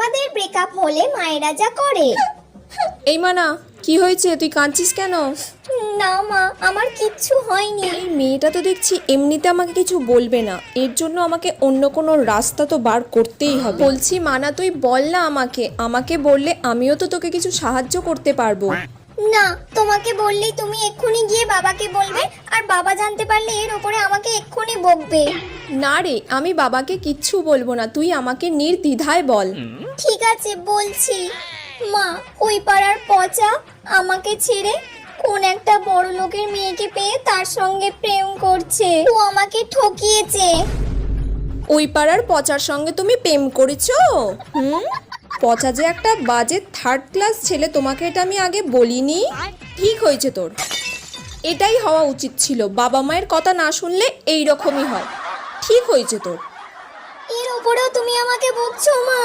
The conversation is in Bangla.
আমাদের ব্রেকআপ হলে মায়েরা যা করে। এই মানা, কি হয়েছে? তুই কাঁদছিস কেন? না মা, আমার কিচ্ছু হয়নি। এই মেয়েটা তো দেখছি এমনিতে আমাকে কিছু বলবে না, এর জন্য আমাকে অন্য কোনো রাস্তা তো বার করতেই হবে। বলছি মানা, তুই বল না আমাকে, আমাকে বললে আমিও তো তোকে কিছু সাহায্য করতে পারবো। না, তোমাকে বললেই তুমি এক্ষুনি গিয়ে বাবাকে বলবে, আর বাবা জানতে পারলে এর উপরে আমাকে এক্ষুনি বকবে। না রে, আমি বাবাকে কিচ্ছু বলবো না, তুই আমাকে নির্দ্বিধায় বল। ঠিক আছে, বলছি। মা, ওই পাড়ার পচা আমাকে ছেড়ে কোন একটা বড় লোকের মেয়েকে পেয়ে তার সঙ্গে প্রেম করছে। ও আমাকে ঠকিয়েছে। ওই পাড়ার পচার সঙ্গে তুমি প্রেম করেছো? পচা যে একটা বাজে থার্ড ক্লাস ছেলে, তোমাকে এটা আমি আগে বলিনি। ঠিক হয়েছে তোর, এটাই হওয়া উচিত ছিল। বাবা মায়ের কথা না শুনলে এই রকমই হয়। ঠিক হয়েছে তোর। এর উপরেও তুমি আমাকে বকছো মা?